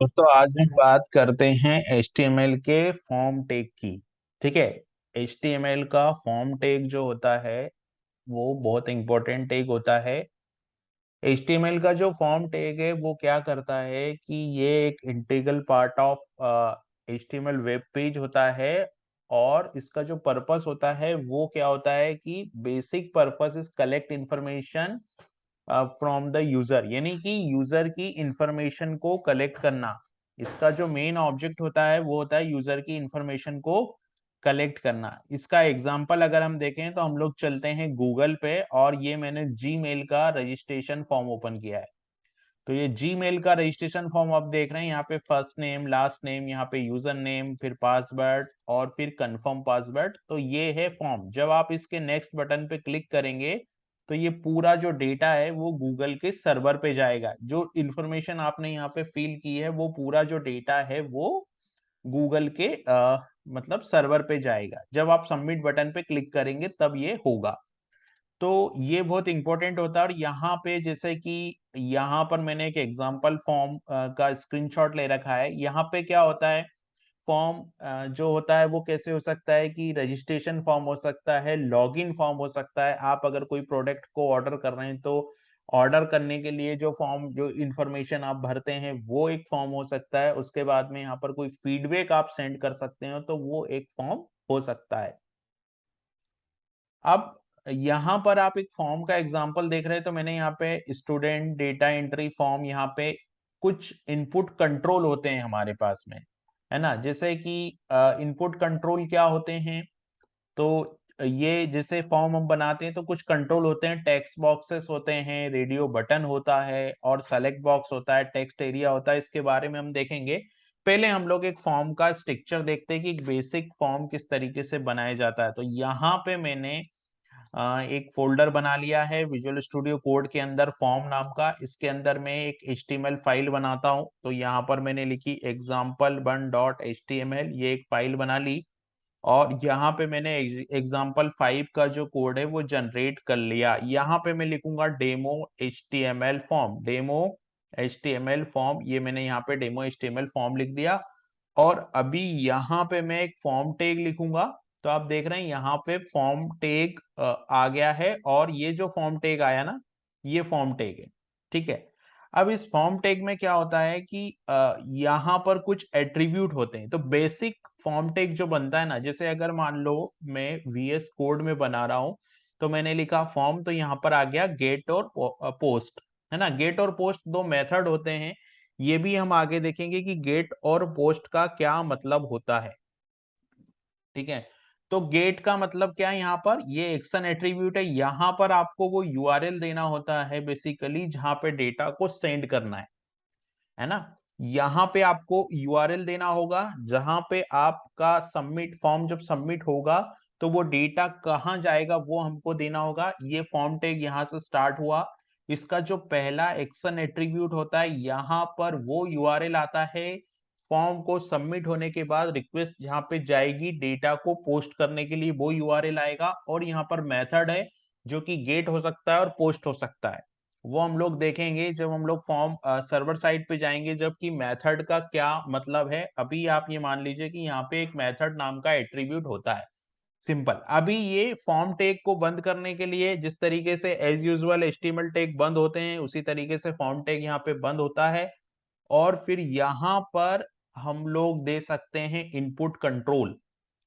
तो आज हम बात करते हैं HTML के फॉर्म टैग की। ठीक है। HTML का फॉर्म टैग जो होता है वो बहुत इंपॉर्टेंट टैग होता है। HTML का जो फॉर्म टैग है वो क्या करता है कि ये एक integral part of HTML web page होता है। और इसका जो पर्पस होता है वो क्या होता है कि basic purpose is collect information from the user, यानी कि यूजर की इंफॉर्मेशन को कलेक्ट करना। इसका जो मेन ऑब्जेक्ट होता है वो होता है यूजर की इंफॉर्मेशन को कलेक्ट करना। इसका एग्जांपल अगर हम देखें तो हम लोग चलते हैं गूगल पे, और ये मैंने जीमेल का रजिस्ट्रेशन फॉर्म ओपन किया है। तो ये जीमेल का रजिस्ट्रेशन फॉर्म आप देख रहे हैं, यहाँ पे फर्स्ट नेम, लास्ट नेम, यहाँ पे यूजर नेम, फिर पासवर्ड और फिर कंफर्म पासवर्ड। तो ये है फॉर्म। जब आप इसके नेक्स्ट बटन पे क्लिक करेंगे तो ये पूरा जो डेटा है वो गूगल के सर्वर पे जाएगा। जो इंफॉर्मेशन आपने यहाँ पे फिल की है वो पूरा जो डेटा है वो गूगल के मतलब सर्वर पे जाएगा। जब आप सबमिट बटन पे क्लिक करेंगे तब ये होगा। तो ये बहुत इंपॉर्टेंट होता है। और यहाँ पे जैसे कि यहाँ पर मैंने एक एग्जांपल फॉर्म का स्क्रीनशॉट ले रखा है। यहाँ पे क्या होता है, फॉर्म जो होता है वो कैसे हो सकता है कि रजिस्ट्रेशन फॉर्म हो सकता है, लॉगिन फॉर्म हो सकता है। आप अगर कोई प्रोडक्ट को ऑर्डर कर रहे हैं तो ऑर्डर करने के लिए जो फॉर्म, जो इंफॉर्मेशन आप भरते हैं वो एक फॉर्म हो सकता है। उसके बाद में यहाँ पर कोई फीडबैक आप सेंड कर सकते हो तो वो एक फॉर्म हो सकता है। अब यहाँ पर आप एक फॉर्म का एग्जांपल देख रहे हैं, तो मैंने यहाँ पे स्टूडेंट डेटा एंट्री फॉर्म, यहाँ पे कुछ इनपुट कंट्रोल होते हैं हमारे पास में, है ना। जैसे कि इनपुट कंट्रोल क्या होते हैं, तो ये जैसे फॉर्म हम बनाते हैं तो कुछ कंट्रोल होते हैं। टेक्स्ट बॉक्सेस होते हैं, रेडियो बटन होता है और सेलेक्ट बॉक्स होता है, टेक्स्ट एरिया होता है। इसके बारे में हम देखेंगे। पहले हम लोग एक फॉर्म का स्ट्रक्चर देखते हैं कि एक बेसिक फॉर्म किस तरीके से बनाया जाता है। तो यहाँ पे मैंने एक फोल्डर बना लिया है विजुअल स्टूडियो कोड के अंदर, फॉर्म नाम का। इसके अंदर मैं एक HTML फाइल बनाता हूं। तो यहाँ पर मैंने लिखी example1.html, ये एक फाइल बना ली। और यहाँ पे मैंने example5 का जो कोड है वो जनरेट कर लिया। यहाँ पे मैं लिखूंगा demo HTML form, demo HTML form. ये मैंने यहाँ पे डेमो HTML फॉर्म लिख दिया। और अभी यहाँ पे मैं एक फॉर्म टैग लिखूंगा। तो आप देख रहे हैं यहाँ पे फॉर्म टैग आ गया है। और ये जो फॉर्म टैग आया ना, ये फॉर्म टैग है। ठीक है। अब इस फॉर्म टैग में क्या होता है कि यहाँ पर कुछ एट्रीब्यूट होते हैं। तो बेसिक फॉर्म टैग जो बनता है ना, जैसे अगर मान लो मैं VS कोड में बना रहा हूं, तो मैंने लिखा फॉर्म, तो यहाँ पर आ गया गेट और पोस्ट, है ना। गेट और पोस्ट दो मेथड होते हैं। ये भी हम आगे देखेंगे कि गेट और पोस्ट का क्या मतलब होता है। ठीक है। तो गेट का मतलब क्या है, यहाँ पर ये एक्शन एट्रीब्यूट है। यहाँ पर आपको वो URL देना होता है बेसिकली, जहां पे डेटा को सेंड करना है ना। यहाँ पे आपको URL देना होगा जहां पे आपका सबमिट फॉर्म जब सबमिट होगा तो वो डेटा कहाँ जाएगा वो हमको देना होगा। ये फॉर्म टैग यहाँ से स्टार्ट हुआ। इसका जो पहला एक्शन एट्रीब्यूट होता है, यहाँ पर वो URL आता है। फॉर्म को सबमिट होने के बाद रिक्वेस्ट जहाँ पे जाएगी डेटा को पोस्ट करने के लिए, वो URL आएगा। और यहाँ पर मेथड है जो कि गेट हो सकता है और पोस्ट हो सकता है। वो हम लोग देखेंगे जब हम लोग फॉर्म सर्वर साइड पे जाएंगे, जबकि मेथड का क्या मतलब है। अभी आप ये मान लीजिए कि यहाँ पे एक मेथड नाम का एट्रीब्यूट होता है, सिंपल। अभी ये फॉर्म टैग को बंद करने के लिए जिस तरीके से एज यूजुअल HTML टैग बंद होते हैं, उसी तरीके से फॉर्म टैग यहाँ पे बंद होता है। और फिर यहाँ पर हम लोग दे सकते हैं इनपुट कंट्रोल,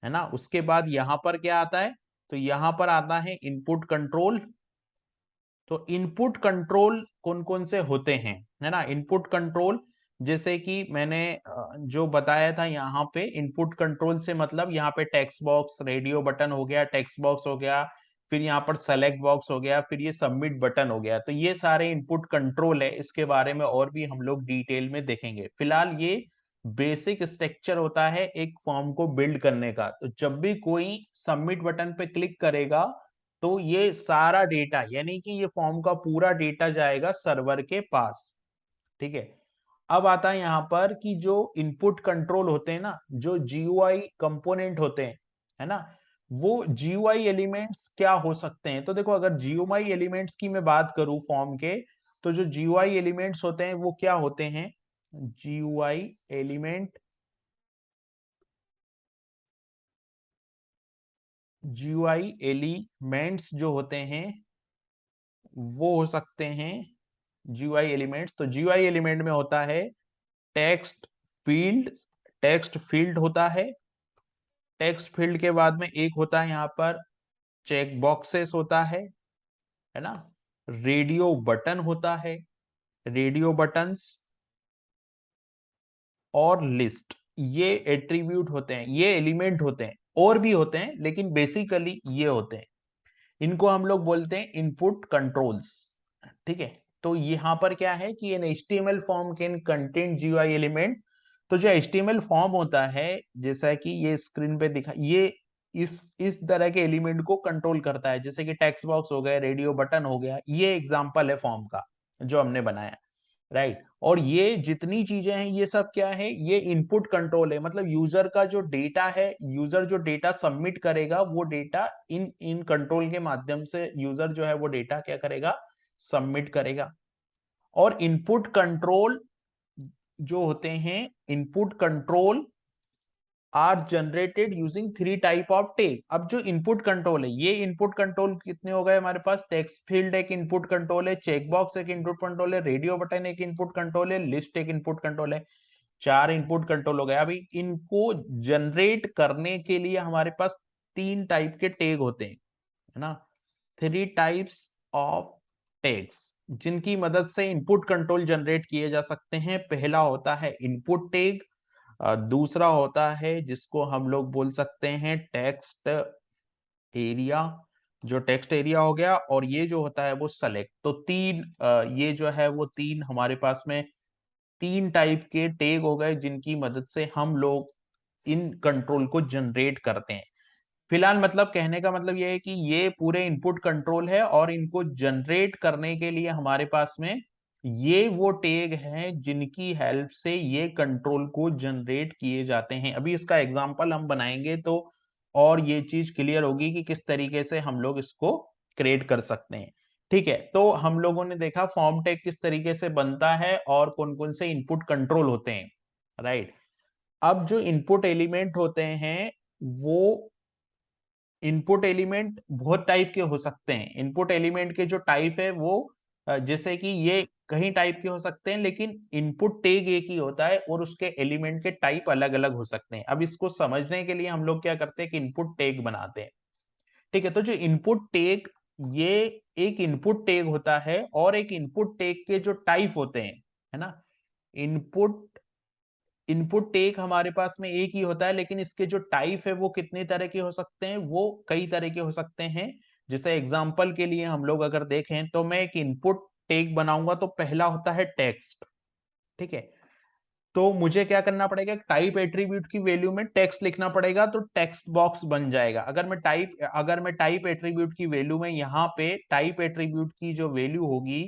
है ना। उसके बाद यहाँ पर क्या आता है, तो यहाँ पर आता है इनपुट कंट्रोल। तो इनपुट कंट्रोल कौन कौन से होते हैं, है ना। इनपुट कंट्रोल जैसे कि मैंने जो बताया था, यहाँ पे इनपुट कंट्रोल से मतलब यहाँ पे टेक्स्ट बॉक्स, रेडियो बटन हो गया, टेक्स्ट बॉक्स हो गया, फिर यहाँ पर सेलेक्ट बॉक्स हो गया, फिर ये सबमिट बटन हो गया। तो ये सारे इनपुट कंट्रोल है। इसके बारे में और भी हम लोग डिटेल में देखेंगे। फिलहाल ये बेसिक स्ट्रक्चर होता है एक फॉर्म को बिल्ड करने का। तो जब भी कोई सबमिट बटन पे क्लिक करेगा तो ये सारा डेटा, यानी कि ये फॉर्म का पूरा डेटा जाएगा सर्वर के पास। ठीक है। अब आता है यहाँ पर कि जो इनपुट कंट्रोल होते हैं ना, जो GUI कंपोनेंट होते हैं, है ना, वो GUI एलिमेंट्स क्या हो सकते हैं। तो देखो, अगर GUI एलिमेंट्स की मैं बात करूं फॉर्म के, तो जो GUI एलिमेंट्स होते हैं वो क्या होते हैं। GUI एलिमेंट, GUI एलिमेंट्स जो होते हैं वो हो सकते हैं GUI एलिमेंट्स। तो GUI एलिमेंट में होता है टेक्स्ट फील्ड, टेक्स्ट फील्ड होता है। टेक्स्ट फील्ड के बाद में एक होता है यहाँ पर चेक बॉक्सेस होता है ना। रेडियो बटन होता है, रेडियो बटन्स और लिस्ट, ये एट्रीब्यूट होते हैं, ये एलिमेंट होते हैं। और भी होते हैं लेकिन बेसिकली ये होते हैं। इनको हम लोग बोलते हैं इनपुट कंट्रोल्स। ठीक है, तो यहां पर क्या है कि an HTML form can contain GUI element. तो जो HTML फॉर्म होता है, जैसा कि ये स्क्रीन पे दिखा, ये इस तरह के एलिमेंट को कंट्रोल करता है, जैसे कि टेक्स्ट बॉक्स हो गया, रेडियो बटन हो गया, ये एग्जांपल है फॉर्म का जो हमने बनाया, राइट। और ये जितनी चीजें हैं ये सब क्या है, ये इनपुट कंट्रोल है। मतलब यूजर का जो डेटा है, यूजर जो डेटा सबमिट करेगा, वो डेटा इन इन कंट्रोल के माध्यम से यूजर जो है वो डेटा क्या करेगा, सबमिट करेगा। और इनपुट कंट्रोल जो होते हैं, input control are generated using 3 type of tag. अब जो इनपुट कंट्रोल है, ये इनपुट कंट्रोल कितने हो गए हमारे पास, टेक्स्ट फील्ड एक इनपुट कंट्रोल है, चेक बॉक्स एक इनपुट कंट्रोल है, रेडियो बटन एक इनपुट कंट्रोल है, लिस्ट एक इनपुट कंट्रोल है। 4 इनपुट कंट्रोल हो गए। अभी इनको जनरेट करने के लिए हमारे पास 3 टाइप के टैग होते हैं, है ना। 3 टाइप्स ऑफ टैग्स जिनकी मदद से इनपुट कंट्रोल जनरेट किए जा सकते हैं। पहला होता है इनपुट टैग, दूसरा होता है जिसको हम लोग बोल सकते हैं टेक्स्ट एरिया, जो टेक्स्ट एरिया हो गया, और ये जो होता है वो सेलेक्ट। तो तीन ये जो है वो तीन हमारे पास में 3 टाइप के टैग हो गए जिनकी मदद से हम लोग इन कंट्रोल को जनरेट करते हैं। फिलहाल मतलब कहने का मतलब ये है कि ये पूरे इनपुट कंट्रोल है, और इनको जनरेट करने के लिए हमारे पास में ये वो टैग हैं जिनकी हेल्प से ये कंट्रोल को जनरेट किए जाते हैं। अभी इसका एग्जांपल हम बनाएंगे तो और ये चीज क्लियर होगी कि किस तरीके से हम लोग इसको क्रिएट कर सकते हैं। ठीक है, तो हम लोगों ने देखा फॉर्म टैग किस तरीके से बनता है और कौन कौन से इनपुट कंट्रोल होते हैं, राइट। अब जो इनपुट एलिमेंट होते हैं वो, इनपुट एलिमेंट बहुत टाइप के हो सकते हैं। इनपुट एलिमेंट के जो टाइप है वो जैसे कि ये कई टाइप के हो सकते हैं, लेकिन इनपुट टैग एक ही होता है और उसके एलिमेंट के टाइप अलग अलग हो सकते हैं। अब इसको समझने के लिए हम लोग क्या करते हैं कि इनपुट टैग बनाते हैं। ठीक है, तो जो इनपुट टैग, ये एक इनपुट टैग होता है और एक इनपुट टैग के जो टाइप होते हैं, है ना। इनपुट इनपुट टेक हमारे पास में एक ही होता है, लेकिन इसके जो टाइप है वो कितने तरह के हो सकते हैं, वो कई तरह के हो सकते हैं। जैसे एग्जांपल के लिए हम लोग अगर देखें तो मैं एक इनपुट टेक बनाऊंगा तो पहला होता है टेक्स्ट। ठीक है, तो मुझे क्या करना पड़ेगा, टाइप एट्रीब्यूट की वैल्यू में टेक्स्ट लिखना पड़ेगा तो टेक्स्ट बॉक्स बन जाएगा। अगर मैं टाइप एट्रीब्यूट की वैल्यू में यहाँ पे टाइप एट्रीब्यूट की जो वैल्यू होगी,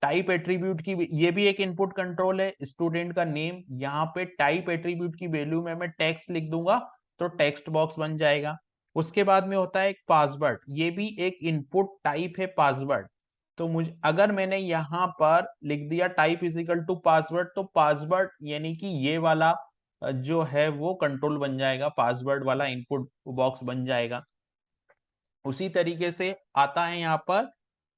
टाइप एट्रीब्यूट की, ये भी एक इनपुट कंट्रोल है, स्टूडेंट का नेम, यहाँ पे टाइप एट्रीब्यूट की वैल्यू में मैं टेक्स्ट लिख दूंगा तो टेक्स्ट बॉक्स बन जाएगा। उसके बाद में होता है एक पासवर्ड, ये भी एक इनपुट टाइप है पासवर्ड। तो मुझे, अगर मैंने यहाँ पर लिख दिया type is equal to password, तो पासवर्ड यानी कि ये वाला जो है वो कंट्रोल बन जाएगा, पासवर्ड वाला इनपुट बॉक्स बन जाएगा। उसी तरीके से आता है यहाँ पर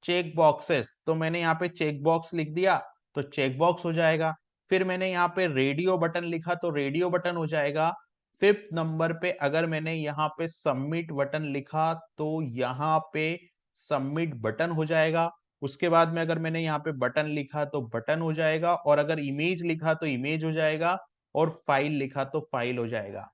चेक बॉक्सेस, तो मैंने यहाँ पे चेक बॉक्स लिख दिया तो चेक बॉक्स हो जाएगा। फिर मैंने यहाँ पे रेडियो बटन लिखा तो रेडियो बटन हो जाएगा। फिफ्थ नंबर पे अगर मैंने यहाँ पे सबमिट बटन लिखा तो यहाँ पे सबमिट बटन हो जाएगा। उसके बाद में अगर मैंने यहाँ पे बटन लिखा तो बटन हो जाएगा, और अगर इमेज लिखा तो इमेज हो जाएगा, और फाइल लिखा तो फाइल हो जाएगा।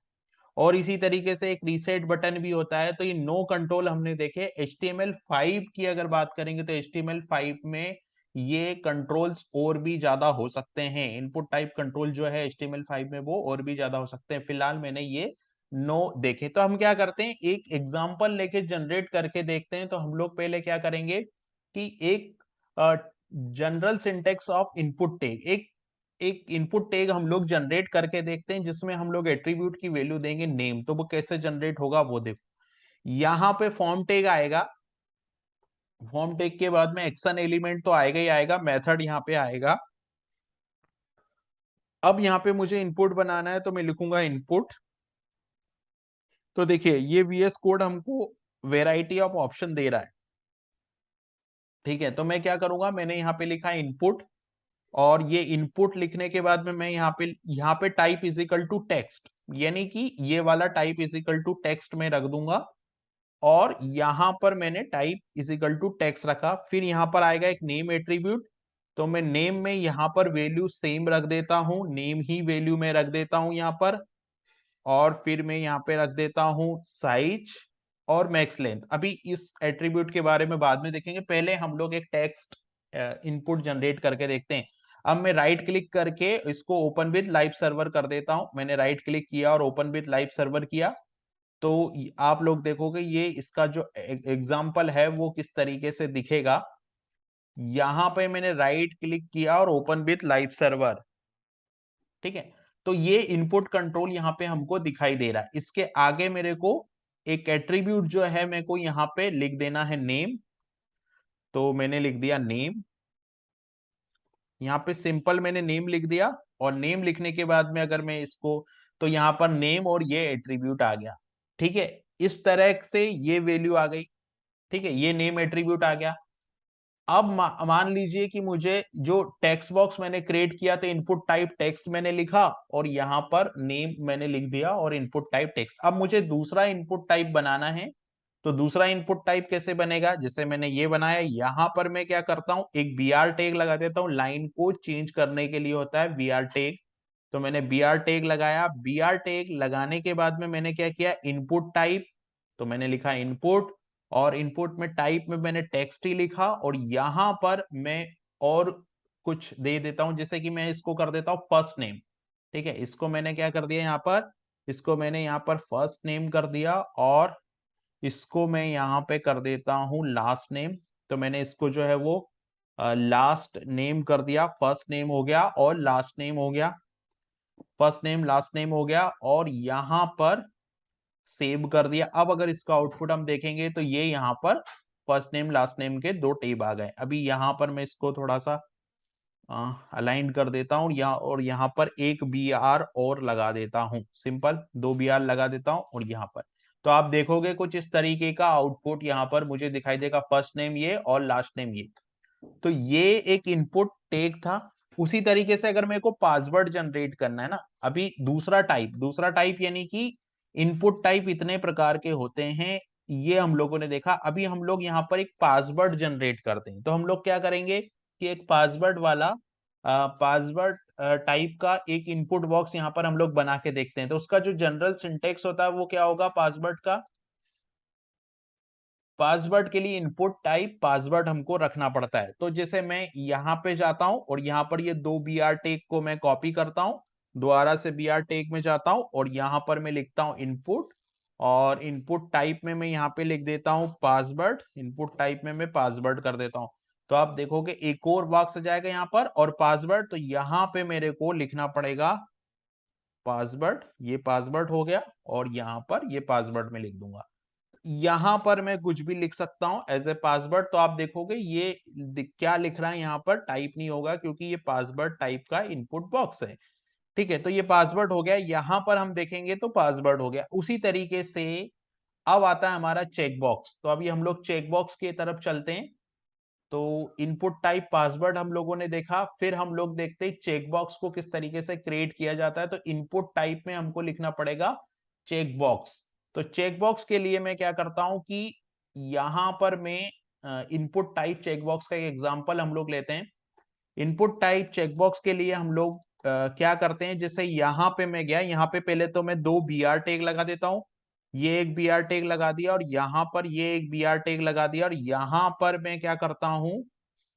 और इसी तरीके से एक रीसेट बटन भी होता है। तो ये नो कंट्रोल हमने देखे। HTML5 की अगर बात करेंगे तो HTML5 में ये कंट्रोल्स और भी ज्यादा हो सकते हैं। इनपुट टाइप कंट्रोल जो है HTML5 में वो और भी ज्यादा हो सकते हैं। फिलहाल मैंने ये नो देखे। तो हम क्या करते हैं, एक एग्जांपल लेके जनरेट करके देखते हैं। तो हम लोग पहले क्या करेंगे कि एक general syntax of input tag, एक एक इनपुट टैग हम लोग जनरेट करके देखते हैं जिसमें हम लोग एट्रीब्यूट की वैल्यू देंगे नेम। तो वो कैसे जनरेट होगा वो देखो। यहाँ पे फॉर्म टैग आएगा, फॉर्म टैग के बाद में एक्शन एलिमेंट तो आएगा ही आएगा, मेथड यहाँ पे आएगा। अब यहाँ पे मुझे इनपुट बनाना है तो मैं लिखूंगा इनपुट। तो देखिए ये VS कोड हमको वेराइटी ऑफ ऑप्शन दे रहा है, ठीक है। तो मैं क्या करूंगा, मैंने यहाँ पे लिखा इनपुट, और ये इनपुट लिखने के बाद में मैं यहाँ पे type is equal to text, यानी कि ये वाला type is equal to text में रख दूंगा। और यहां पर मैंने type is equal to text रखा, फिर यहां पर आएगा एक नेम एट्रीब्यूट। तो मैं नेम में यहां पर वैल्यू सेम रख देता हूं, नेम ही वैल्यू में रख देता हूं यहां पर। और फिर मैं यहाँ पे रख देता हूं साइज और मैक्स लेंथ। अभी इस एट्रीब्यूट के बारे में बाद में देखेंगे, पहले हम लोग एक टेक्स्ट इनपुट जनरेट करके देखते हैं। अब मैं राइट क्लिक करके इसको ओपन विद लाइव सर्वर कर देता हूं। मैंने राइट क्लिक किया और ओपन विद लाइव सर्वर किया, तो आप लोग देखोगे ये इसका जो एग्जाम्पल है वो किस तरीके से दिखेगा। यहां पे मैंने राइट क्लिक किया और ओपन विथ लाइव सर्वर, ठीक है। तो ये इनपुट कंट्रोल यहाँ पे हमको दिखाई दे रहा है। इसके आगे मेरे को एक एट्रीब्यूट जो है मेरे को यहाँ पे लिख देना है नेम। तो मैंने लिख दिया नेम, यहाँ पे सिंपल मैंने नेम लिख दिया। और नेम लिखने के बाद में अगर मैं इसको, तो यहाँ पर नेम और ये एट्रीब्यूट आ गया, ठीक है। इस तरह से ये वैल्यू आ गई, ठीक है, ये नेम एट्रीब्यूट आ गया। अब मान लीजिए कि मुझे जो टेक्स्ट बॉक्स मैंने क्रिएट किया था, इनपुट टाइप टेक्स्ट मैंने लिखा और यहां पर नेम मैंने लिख दिया और इनपुट टाइप टेक्स्ट। अब मुझे दूसरा इनपुट टाइप बनाना है, तो दूसरा इनपुट टाइप कैसे बनेगा, जैसे मैंने ये बनाया, यहां पर मैं क्या करता हूं, एक BR टैग लगा देता हूं। लाइन को चेंज करने के लिए होता है BR टैग। तो मैंने BR टैग लगाया। BR टैग लगाने के बाद में मैंने क्या किया, इनपुट टाइप, तो मैंने लिखा इनपुट। और इनपुट में टाइप में मैंने टेक्स्ट ही लिखा, और यहां पर मैं और कुछ दे देता हूं, जैसे कि मैं इसको कर देता हूं फर्स्ट नेम, ठीक है। इसको मैंने क्या कर दिया यहाँ पर, इसको मैंने यहाँ पर फर्स्ट नेम कर दिया, और इसको मैं यहाँ पे कर देता हूँ लास्ट नेम। तो मैंने इसको जो है वो लास्ट नेम कर दिया, फर्स्ट नेम हो गया और लास्ट नेम हो गया, फर्स्ट नेम लास्ट नेम हो गया, और यहां पर सेव कर दिया। अब अगर इसका आउटपुट हम देखेंगे तो ये यहाँ पर फर्स्ट नेम लास्ट नेम के दो टेब आ गए। अभी यहाँ पर मैं इसको थोड़ा सा अलाइन कर देता हूँ, यहाँ और यहाँ पर एक BR और लगा देता हूँ, सिंपल 2 BR लगा देता हूँ और यहाँ पर। तो आप देखोगे कुछ इस तरीके का आउटपुट यहाँ पर मुझे दिखाई देगा, फर्स्ट नेम ये और लास्ट नेम ये। तो ये एक इनपुट टैग था। उसी तरीके से अगर मेरे को पासवर्ड जनरेट करना है ना, अभी दूसरा टाइप यानी कि इनपुट टाइप इतने प्रकार के होते हैं, ये हम लोगों ने देखा। अभी हम लोग यहाँ पर एक पासवर्ड जनरेट करते हैं, तो हम लोग क्या करेंगे कि एक पासवर्ड वाला पासवर्ड टाइप का एक इनपुट बॉक्स यहाँ पर हम लोग बना के देखते हैं। तो उसका जो जनरल सिंटेक्स होता है वो क्या होगा पासवर्ड का, पासवर्ड के लिए इनपुट टाइप पासवर्ड हमको रखना पड़ता है। तो जैसे मैं यहाँ पे जाता हूं और यहाँ पर ये 2 BR टैग को मैं कॉपी करता हूं, दोबारा से BR टैग में जाता हूं और यहाँ पर मैं लिखता हूं इनपुट, और इनपुट टाइप में मैं यहाँ पे लिख देता हूं पासवर्ड, इनपुट टाइप में मैं पासवर्ड कर देता हूं। तो आप देखोगे एक और बॉक्स आ जाएगा यहाँ पर, और पासवर्ड, तो यहाँ पे मेरे को लिखना पड़ेगा पासवर्ड, ये पासवर्ड हो गया, और यहाँ पर ये पासवर्ड में लिख दूंगा। यहां पर मैं कुछ भी लिख सकता हूं एज ए पासवर्ड। तो आप देखोगे ये क्या लिख रहा है यहाँ पर, टाइप नहीं होगा क्योंकि ये पासवर्ड टाइप का इनपुट बॉक्स है, ठीक है। तो ये पासवर्ड हो गया, यहां पर हम देखेंगे तो पासवर्ड हो गया। उसी तरीके से अब आता है हमारा चेक बॉक्स। तो अभी हम लोग चेक बॉक्स की तरफ चलते हैं। तो इनपुट टाइप पासवर्ड हम लोगों ने देखा, फिर हम लोग देखते हैं चेक बॉक्स को किस तरीके से क्रिएट किया जाता है। तो इनपुट टाइप में हमको लिखना पड़ेगा चेक बॉक्स। तो चेक बॉक्स के लिए मैं क्या करता हूं कि यहां पर मैं इनपुट टाइप चेक बॉक्स का एक एग्जांपल हम लोग लेते हैं। इनपुट टाइप चेकबॉक्स के लिए हम लोग क्या करते हैं, जैसे यहाँ पे मैं गया, यहाँ पे पहले तो मैं 2 BR टैग लगा देता हूँ, ये एक BR टैग लगा दिया और यहाँ पर ये एक BR टैग लगा दिया। और यहाँ पर मैं क्या करता हूँ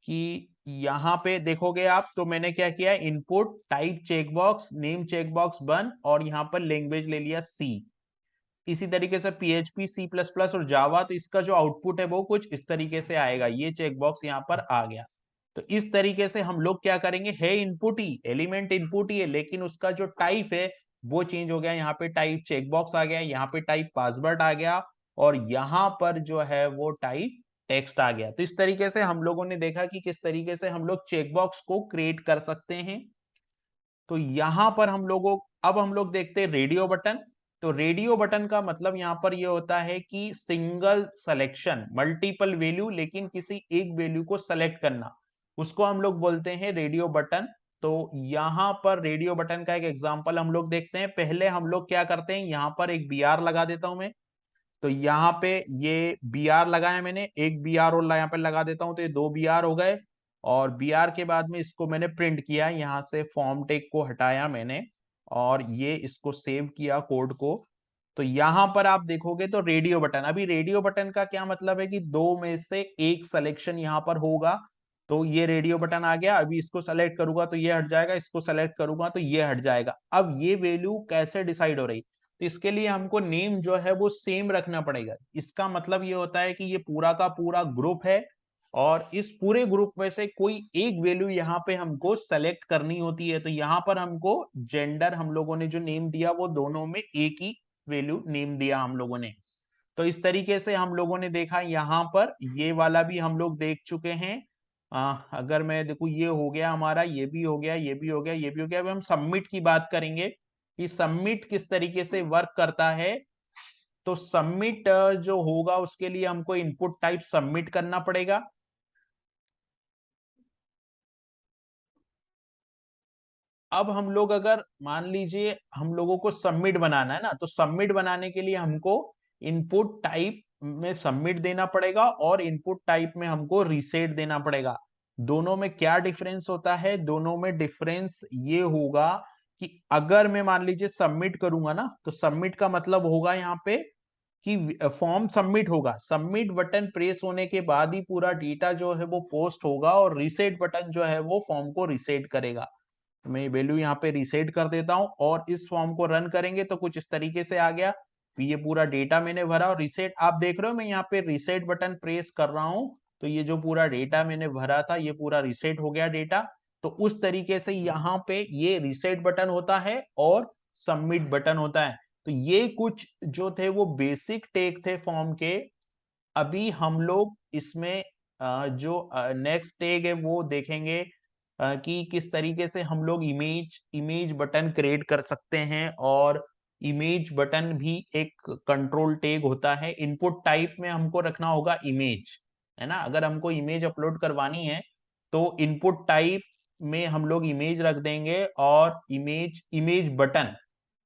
कि यहाँ पे देखोगे आप, तो मैंने क्या किया, input type checkbox name checkbox बन, और यहाँ पर लैंग्वेज ले लिया सी। इसी तरीके से PHP C++ और जावा, तो इसका जो आउटपुट है वो कुछ इस तरीके से आएगा, ये चेकबॉक्स यहाँ पर आ गया। तो इस तरीके से हम लोग क्या करेंगे, है इनपुट ही, एलिमेंट इनपुट ही है, लेकिन उसका जो टाइप है वो चेंज हो गया। यहाँ पे टाइप चेकबॉक्स आ गया, यहाँ पे टाइप पासवर्ड आ गया, और यहाँ पर जो है वो टाइप टेक्स्ट आ गया। तो इस तरीके से हम लोगों ने देखा कि किस तरीके से हम लोग चेकबॉक्स को क्रिएट कर सकते हैं। तो यहां पर अब हम लोग देखते हैं रेडियो बटन। तो रेडियो बटन का मतलब यहां पर ये होता है कि सिंगल सिलेक्शन, मल्टीपल वैल्यू, लेकिन किसी एक वैल्यू को सेलेक्ट करना, उसको हम लोग बोलते हैं रेडियो बटन। तो यहां पर रेडियो बटन का एक एग्जांपल हम लोग देखते हैं। पहले हम लोग क्या करते हैं, यहां पर एक बी आर लगा देता हूं मैं। तो यहाँ पे ये बी आर लगाया मैंने, एक बी आर और यहाँ पे लगा देता हूं, तो ये दो बी आर हो गए। और बी आर के बाद में इसको मैंने प्रिंट किया, यहाँ से फॉर्म टेक को हटाया मैंने, और ये इसको सेव किया कोड को। तो यहां पर आप देखोगे तो रेडियो बटन, अभी रेडियो बटन का क्या मतलब है कि दो में से एक सिलेक्शन यहां पर होगा। तो ये रेडियो बटन आ गया, अभी इसको सेलेक्ट करूंगा तो ये हट जाएगा, इसको सेलेक्ट करूंगा तो ये हट जाएगा। अब ये वैल्यू कैसे डिसाइड हो रही, तो इसके लिए हमको नेम जो है वो सेम रखना पड़ेगा। इसका मतलब ये होता है कि ये पूरा का पूरा ग्रुप है, और इस पूरे ग्रुप में से कोई एक वैल्यू यहाँ पे हमको सेलेक्ट करनी होती है। तो यहाँ पर हमको जेंडर, हम लोगों ने जो नेम दिया वो दोनों में एक ही वैल्यू नेम दिया हम लोगों ने। तो इस तरीके से हम लोगों ने देखा, यहाँ पर ये वाला भी हम लोग देख चुके हैं। अगर मैं देखूं, ये हो गया हमारा, ये भी हो गया, ये भी हो गया, ये भी हो गया। अभी हम सबमिट की बात करेंगे कि सबमिट किस तरीके से वर्क करता है। तो सबमिट जो होगा उसके लिए हमको इनपुट टाइप सबमिट करना पड़ेगा। अब हम लोग अगर मान लीजिए हम लोगों को सबमिट बनाना है ना, तो सबमिट बनाने के लिए हमको इनपुट टाइप में सबमिट देना पड़ेगा, और इनपुट टाइप में हमको रीसेट देना पड़ेगा। दोनों में क्या डिफरेंस होता है, दोनों में डिफरेंस ये होगा कि अगर मैं मान लीजिए सबमिट करूंगा ना, तो सबमिट का मतलब होगा यहाँ पे कि फॉर्म सबमिट होगा, सबमिट बटन प्रेस होने के बाद ही पूरा डेटा जो है वो पोस्ट होगा, और रीसेट बटन जो है वो फॉर्म को रीसेट करेगा। तो मैं वैल्यू यहाँ पे रीसेट कर देता हूं, और इस फॉर्म को रन करेंगे तो कुछ इस तरीके से आ गया। तो ये पूरा डेटा मैंने भरा, और रीसेट आप देख रहे हो, मैं यहाँ पे रीसेट बटन प्रेस कर रहा हूं, तो ये जो पूरा डेटा मैंने भरा था ये पूरा रीसेट हो गया डेटा। तो उस तरीके से यहाँ पे ये रीसेट बटन होता है और सबमिट बटन होता है। तो ये कुछ जो थे वो बेसिक टेक थे फॉर्म के। अभी हम लोग इसमें जो नेक्स्ट टैग है वो देखेंगे, कि किस तरीके से हम लोग इमेज इमेज बटन क्रिएट कर सकते हैं। और इमेज बटन भी एक कंट्रोल टैग होता है। इनपुट टाइप में हमको रखना होगा इमेज, है ना। अगर हमको इमेज अपलोड करवानी है तो इनपुट टाइप में हम लोग इमेज रख देंगे, और इमेज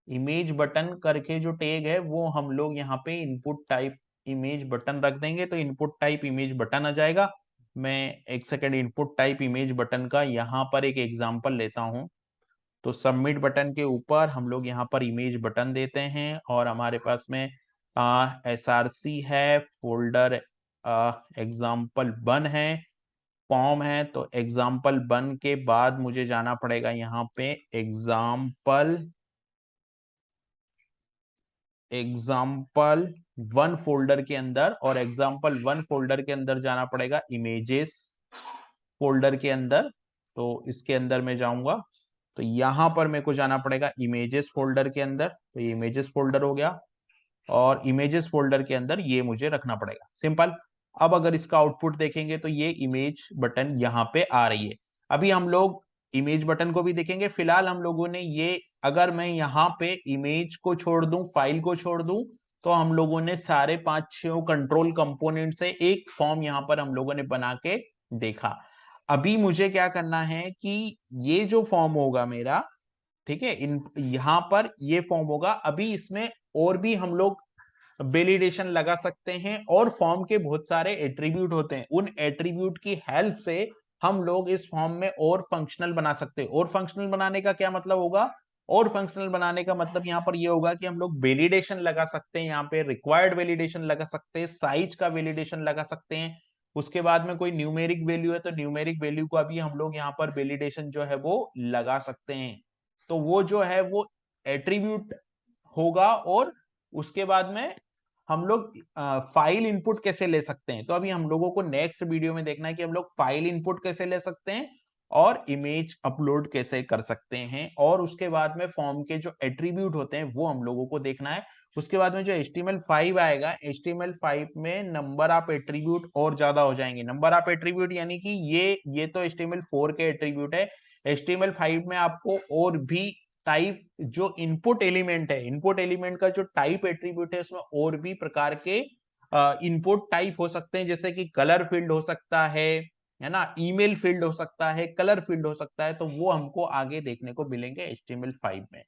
इमेज बटन करके जो टैग है वो हम लोग यहाँ पे इनपुट टाइप इमेज बटन रख देंगे, तो इनपुट टाइप इमेज बटन आ जाएगा। मैं एक second input type image button का यहाँ पर एक एग्जांपल लेता हूँ। तो सबमिट बटन के ऊपर हम लोग यहाँ पर इमेज बटन देते हैं, और हमारे पास में SRC है, फोल्डर एग्जाम्पल वन है, फॉर्म है। तो एग्जाम्पल वन के बाद मुझे जाना पड़ेगा यहाँ पे एग्जाम्पल वन फोल्डर के अंदर, और एग्जाम्पल वन फोल्डर के अंदर जाना पड़ेगा इमेजेस फोल्डर के अंदर। तो इसके अंदर मैं जाऊंगा, तो यहां पर मेरे को जाना पड़ेगा इमेजेस फोल्डर के अंदर। तो ये इमेजेस फोल्डर हो गया, और इमेजेस फोल्डर के अंदर ये मुझे रखना पड़ेगा, सिंपल। अब अगर इसका आउटपुट देखेंगे तो ये इमेज बटन यहाँ पे आ रही है। अभी हम लोग इमेज बटन को भी देखेंगे। फिलहाल हम लोगों ने ये, अगर मैं यहाँ पे इमेज को छोड़ दूं, फाइल को छोड़ दूं, तो हम लोगों ने सारे पांच छह कंट्रोल कंपोनेंट से एक फॉर्म यहाँ पर हम लोगों ने बना के देखा। अभी मुझे क्या करना है कि ये जो फॉर्म होगा मेरा, ठीक है, इन यहाँ पर ये फॉर्म होगा। अभी इसमें और भी हम लोग वैलिडेशन लगा सकते हैं, और फॉर्म के बहुत सारे एट्रीब्यूट होते हैं, उन एट्रीब्यूट की हेल्प से हम लोग इस फॉर्म में और फंक्शनल बना सकते हैं। और फंक्शनल बनाने का क्या मतलब होगा, और फंक्शनल बनाने का मतलब यहाँ पर ये होगा कि हम लोग वैलिडेशन लगा सकते हैं, यहाँ पे रिक्वायर्ड वैलिडेशन लगा सकते हैं, साइज का वैलिडेशन लगा सकते हैं। उसके बाद में कोई न्यूमेरिक वैल्यू है तो न्यूमेरिक वैल्यू का भी हम लोग यहाँ पर वैलिडेशन जो है वो लगा सकते हैं। तो वो जो है वो एट्रीब्यूट होगा। और उसके बाद में हम लोग फाइल इनपुट कैसे ले सकते हैं, तो अभी हम लोगों को नेक्स्ट वीडियो में देखना है कि हम लोग फाइल इनपुट कैसे ले सकते हैं, और इमेज अपलोड कैसे कर सकते हैं। और उसके बाद में फॉर्म के जो एट्रीब्यूट होते हैं वो हम लोगों को देखना है। उसके बाद में जो HTML5 आएगा, HTML5 में नंबर ऑफ एट्रीब्यूट और ज्यादा हो जाएंगे। नंबर ऑफ एट्रीब्यूट यानी कि ये तो HTML4 के एट्रीब्यूट है, HTML5 में आपको और भी टाइप जो इनपुट एलिमेंट है, इनपुट एलिमेंट का जो टाइप एट्रीब्यूट है उसमें और भी प्रकार के इनपुट टाइप हो सकते हैं, जैसे कि कलर फील्ड हो सकता है ना, ईमेल फील्ड हो सकता है, कलर फील्ड हो सकता है, तो वो हमको आगे देखने को मिलेंगे HTML5 में।